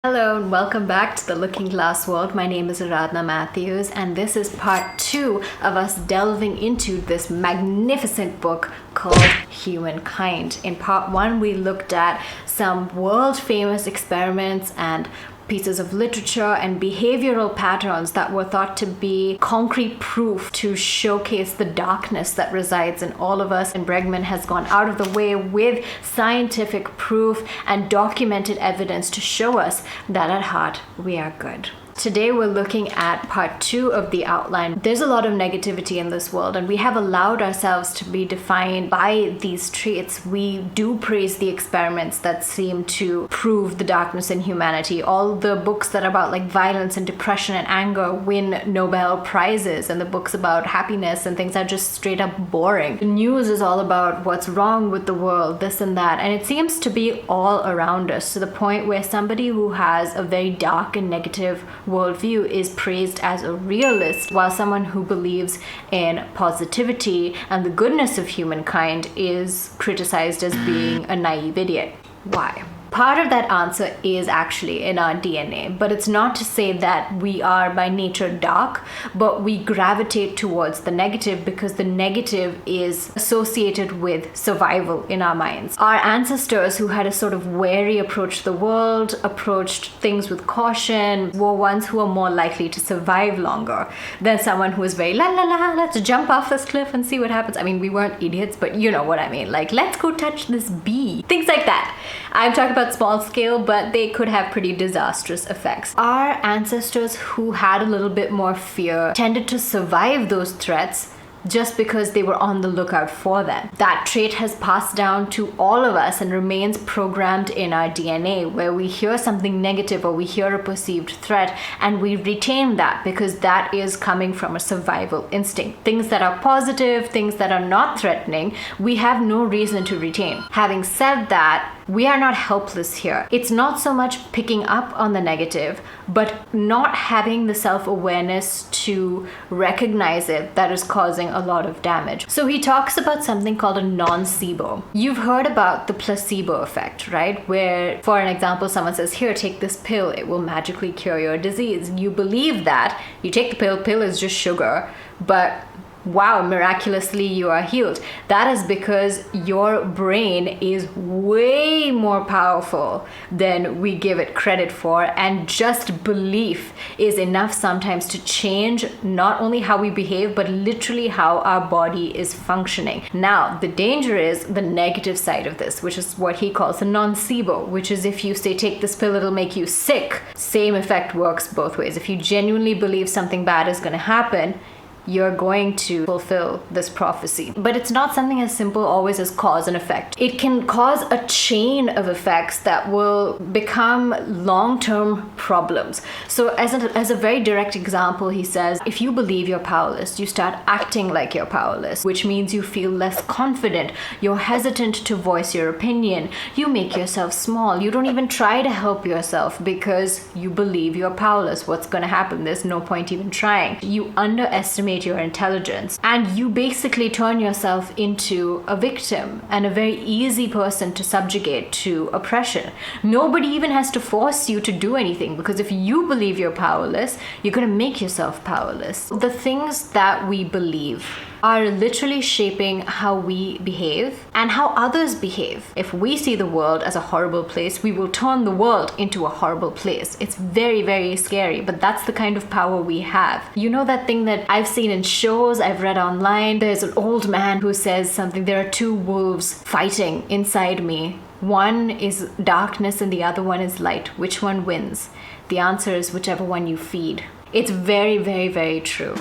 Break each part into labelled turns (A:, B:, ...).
A: Hello and welcome back to the Looking Glass World. My name is Aradhna Matthews and this is part 2 of us delving into this magnificent book called Humankind. In part 1 we looked at some world famous experiments and pieces of literature and behavioral patterns that were thought to be concrete proof to showcase the darkness that resides in all of us. And Bregman has gone out of the way with scientific proof and documented evidence to show us that at heart we are good. Today we're looking at part 2 of the outline. There's a lot of negativity in this world and we have allowed ourselves to be defined by these traits. We do praise the experiments that seem to prove the darkness in humanity. All the books that are about like violence and depression and anger win Nobel Prizes, and the books about happiness and things are just straight up boring. The news is all about what's wrong with the world, this and that, and it seems to be all around us to the point where somebody who has a very dark and negative worldview is praised as a realist, while someone who believes in positivity and the goodness of humankind is criticized as being a naive idiot. Why? Part of that answer is actually in our DNA, but it's not to say that we are by nature dark, but we gravitate towards the negative because the negative is associated with survival in our minds. Our ancestors, who had a sort of wary approach to the world, approached things with caution, were ones who are more likely to survive longer than someone who is very la la la, let's jump off this cliff and see what happens. I mean, we weren't idiots, but you know what I mean. Like, let's go touch this bee. Things like that. I'm talking about small scale, but they could have pretty disastrous effects. Our ancestors who had a little bit more fear tended to survive those threats just because they were on the lookout for them. That trait has passed down to all of us and remains programmed in our DNA, where we hear something negative or we hear a perceived threat and we retain that because that is coming from a survival instinct. Things that are positive, things that are not threatening, we have no reason to retain. Having said that, we are not helpless here. It's not so much picking up on the negative, but not having the self-awareness to recognize it that is causing a lot of damage. So he talks about something called a Noncebo. You've heard about the placebo effect, right? Where, for an example, someone says, here, take this pill, it will magically cure your disease. You believe that, you take the pill is just sugar, but wow, miraculously you are healed. That is because your brain is way more powerful than we give it credit for, and just belief is enough sometimes to change not only how we behave, but literally how our body is functioning. Now, the danger is the negative side of this, which is what he calls the Noncebo, which is if you say, take this pill, it'll make you sick. Same effect works both ways. If you genuinely believe something bad is going to happen, you're going to fulfill this prophecy. But it's not something as simple always as cause and effect. It can cause a chain of effects that will become long-term problems. So as a very direct example, he says, if you believe you're powerless, you start acting like you're powerless, which means you feel less confident. You're hesitant to voice your opinion. You make yourself small. You don't even try to help yourself because you believe you're powerless. What's going to happen? There's no point even trying. You underestimate your intelligence, and you basically turn yourself into a victim and a very easy person to subjugate to oppression. Nobody even has to force you to do anything, because if you believe you're powerless, you're going to make yourself powerless. The things that we believe are literally shaping how we behave and how others behave. If we see the world as a horrible place, we will turn the world into a horrible place. It's very, very scary, but that's the kind of power we have. You know that thing that I've seen in shows, I've read online, there's an old man who says something, there are two wolves fighting inside me. One is darkness and the other one is light. Which one wins? The answer is whichever one you feed. It's very, very, very true.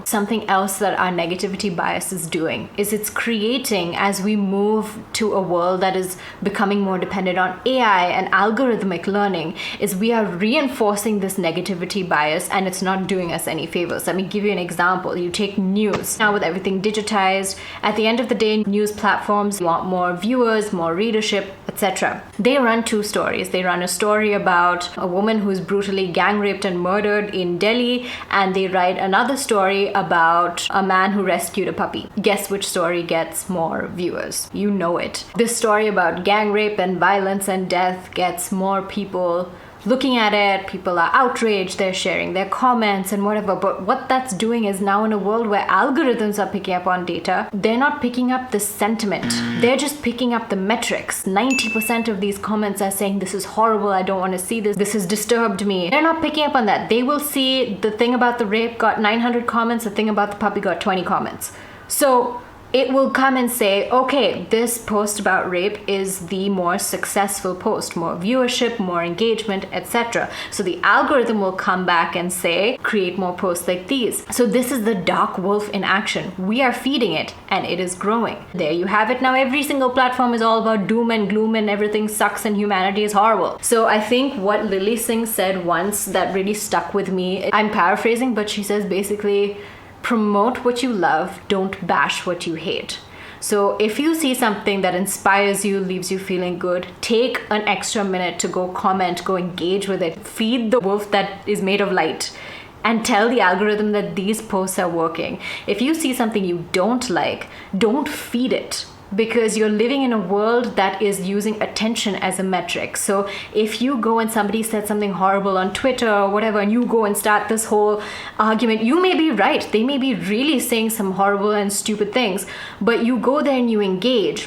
A: Something else that our negativity bias is doing is it's creating, as we move to a world that is becoming more dependent on AI and algorithmic learning, is we are reinforcing this negativity bias, and it's not doing us any favors. Let me give you an example. You take news. Now with everything digitized, at the end of the day, news platforms want more viewers, more readership, etc. They run two stories. They run a story about a woman who's brutally gang raped and murdered in Delhi, and they write another story about a man who rescued a puppy. Guess which story gets more viewers? You know it. This story about gang rape and violence and death gets more people looking at it. People are outraged, they're sharing their comments and whatever. But what that's doing is, now in a world where algorithms are picking up on data, they're not picking up the sentiment. They're just picking up the metrics. 90% of these comments are saying, this is horrible, I don't want to see this, this has disturbed me. They're not picking up on that. They will see the thing about the rape got 900 comments, the thing about the puppy got 20 comments. So it will come and say, okay, this post about rape is the more successful post, more viewership, more engagement, etc. So the algorithm will come back and say, create more posts like these. So this is the dark wolf in action. We are feeding it and it is growing. There you have it. Now every single platform is all about doom and gloom and everything sucks and humanity is horrible. So I think what Lily Singh said once that really stuck with me, I'm paraphrasing, but she says basically, promote what you love, don't bash what you hate. So if you see something that inspires you, leaves you feeling good, take an extra minute to go comment, go engage with it. Feed the wolf that is made of light and tell the algorithm that these posts are working. If you see something you don't like, don't feed it, because you're living in a world that is using attention as a metric. So if you go and somebody said something horrible on Twitter or whatever, and you go and start this whole argument, you may be right. They may be really saying some horrible and stupid things, but you go there and you engage.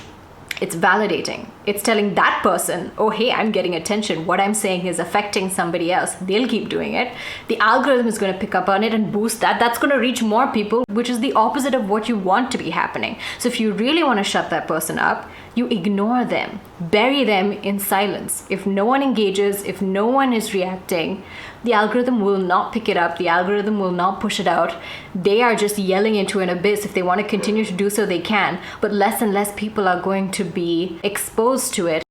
A: It's validating. It's telling that person, oh, hey, I'm getting attention. What I'm saying is affecting somebody else. They'll keep doing it. The algorithm is going to pick up on it and boost that. That's going to reach more people, which is the opposite of what you want to be happening. So if you really want to shut that person up, you ignore them, bury them in silence. If no one engages, if no one is reacting, the algorithm will not pick it up. The algorithm will not push it out. They are just yelling into an abyss. If they want to continue to do so, they can. But less and less people are going to be exposed to it.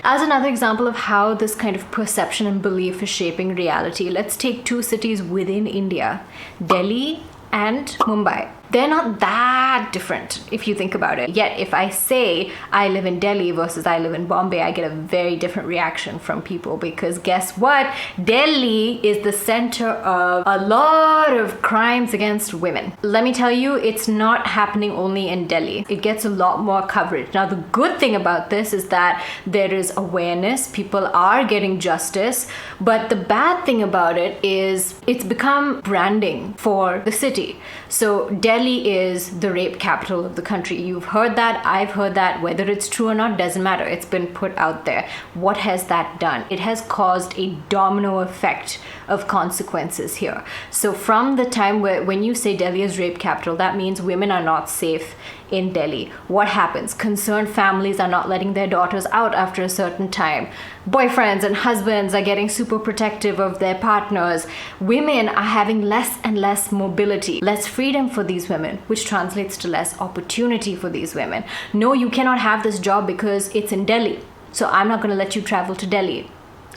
A: As another example of how this kind of perception and belief is shaping reality, let's take two cities within India, Delhi and Mumbai. They're not that different if you think about it. Yet if I say I live in Delhi versus I live in Bombay, I get a very different reaction from people, because guess what? Delhi is the center of a lot of crimes against women. Let me tell you, it's not happening only in Delhi. It gets a lot more coverage. Now, the good thing about this is that there is awareness. People are getting justice. But the bad thing about it is it's become branding for the city. So Delhi is the rape capital of the country. You've heard that, I've heard that. Whether it's true or not doesn't matter. It's been put out there. What has that done? It has caused a domino effect of consequences here. So from the time when you say Delhi is rape capital, that means women are not safe in Delhi. What happens? Concerned families are not letting their daughters out after a certain time. Boyfriends and husbands are getting super protective of their partners. Women are having less and less mobility, less freedom for these women, which translates to less opportunity for these women. No, you cannot have this job because it's in Delhi, so I'm not going to let you travel to Delhi.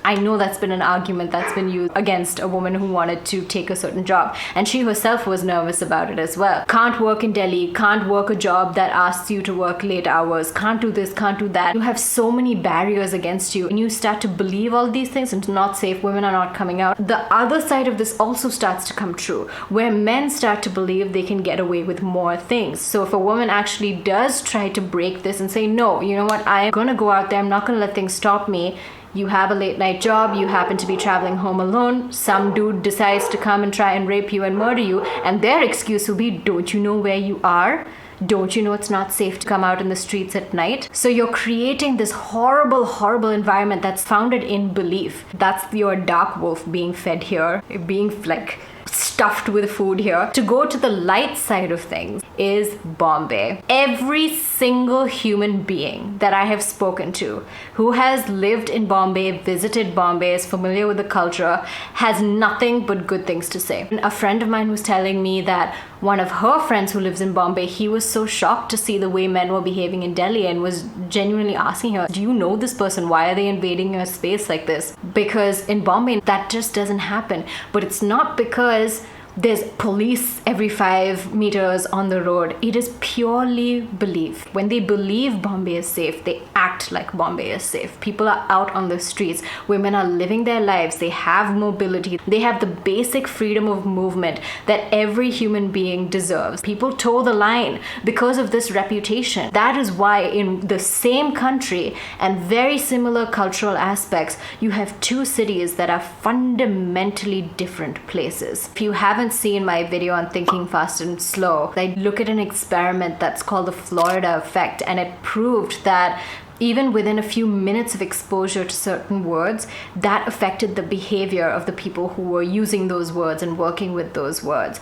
A: I know that's been an argument that's been used against a woman who wanted to take a certain job, and she herself was nervous about it as well. Can't work in Delhi, can't work a job that asks you to work late hours, can't do this, can't do that. You have so many barriers against you, and you start to believe all these things, and it's not safe, women are not coming out. The other side of this also starts to come true, where men start to believe they can get away with more things. So if a woman actually does try to break this and say, no, you know what, I'm gonna go out there, I'm not gonna let things stop me. You have a late night job, you happen to be traveling home alone, some dude decides to come and try and rape you and murder you, and their excuse will be, don't you know where you are? Don't you know it's not safe to come out in the streets at night? So you're creating this horrible, horrible environment that's founded in belief. That's your dark wolf being fed here, being like stuffed with food here. To go to the light side of things is Bombay. Every single human being that I have spoken to who has lived in Bombay, visited Bombay, is familiar with the culture, has nothing but good things to say. And a friend of mine was telling me that one of her friends who lives in Bombay, he was so shocked to see the way men were behaving in Delhi and was genuinely asking her, do you know this person? Why are they invading your space like this? Because in Bombay, that just doesn't happen. But it's not because there's police every 5 meters on the road. It is purely belief. When they believe Bombay is safe, they act like Bombay is safe. People are out on the streets. Women are living their lives. They have mobility. They have the basic freedom of movement that every human being deserves. People toe the line because of this reputation. That is why in the same country and very similar cultural aspects, you have two cities that are fundamentally different places. If you haven't seen my video on thinking fast and slow, I look at an experiment that's called the Florida effect, and it proved that even within a few minutes of exposure to certain words, that affected the behavior of the people who were using those words and working with those words.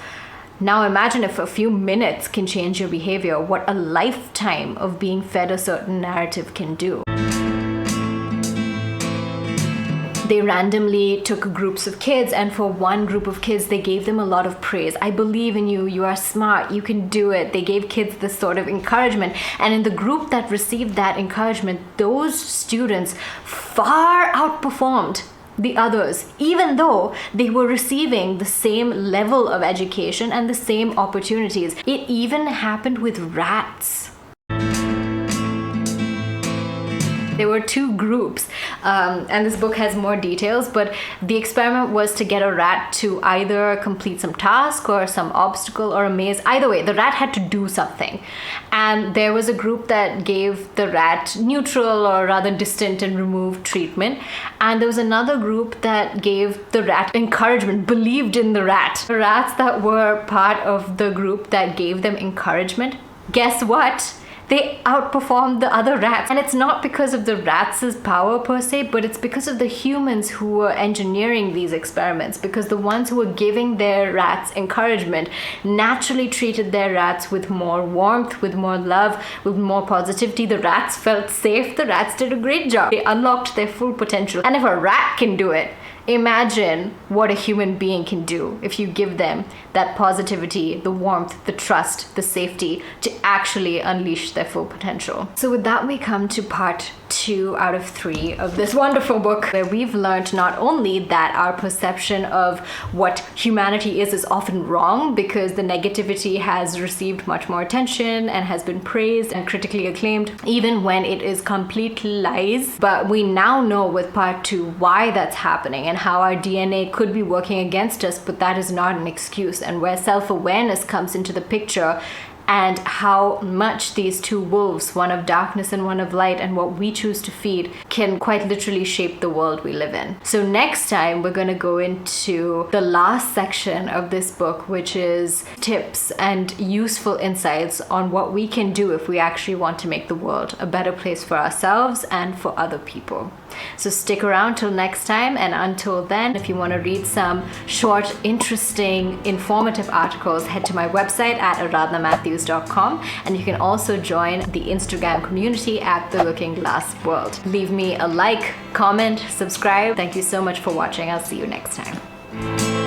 A: Now imagine if a few minutes can change your behavior, what a lifetime of being fed a certain narrative can do. They randomly took groups of kids, and for one group of kids, they gave them a lot of praise. I believe in you, you are smart, you can do it. They gave kids this sort of encouragement. And in the group that received that encouragement, those students far outperformed the others, even though they were receiving the same level of education and the same opportunities. It even happened with rats. There were two groups, and this book has more details, but the experiment was to get a rat to either complete some task or some obstacle or a maze. Either way, the rat had to do something. And there was a group that gave the rat neutral or rather distant and removed treatment. And there was another group that gave the rat encouragement, believed in the rat. The rats that were part of the group that gave them encouragement, guess what? They outperformed the other rats. And it's not because of the rats' power per se, but it's because of the humans who were engineering these experiments, because the ones who were giving their rats encouragement naturally treated their rats with more warmth, with more love, with more positivity. The rats felt safe. The rats did a great job. They unlocked their full potential. And if a rat can do it, imagine what a human being can do if you give them that positivity, the warmth, the trust, the safety to actually unleash their full potential. So with that, we come to part 2 out of 3 of this wonderful book, where we've learned not only that our perception of what humanity is often wrong because the negativity has received much more attention and has been praised and critically acclaimed, even when it is complete lies. But we now know with part 2 why that's happening and how our DNA could be working against us, but that is not an excuse, and where self-awareness comes into the picture, and how much these two wolves, one of darkness and one of light, and what we choose to feed, can quite literally shape the world we live in. So next time, we're going to go into the last section of this book, which is tips and useful insights on what we can do if we actually want to make the world a better place for ourselves and for other people. So stick around till next time, and until then, if you want to read some short, interesting, informative articles, head to my website at aradhnamatthews.com, and you can also join the Instagram community at The Looking Glass World. Leave me a like, comment, subscribe. Thank you so much for watching. I'll see you next time.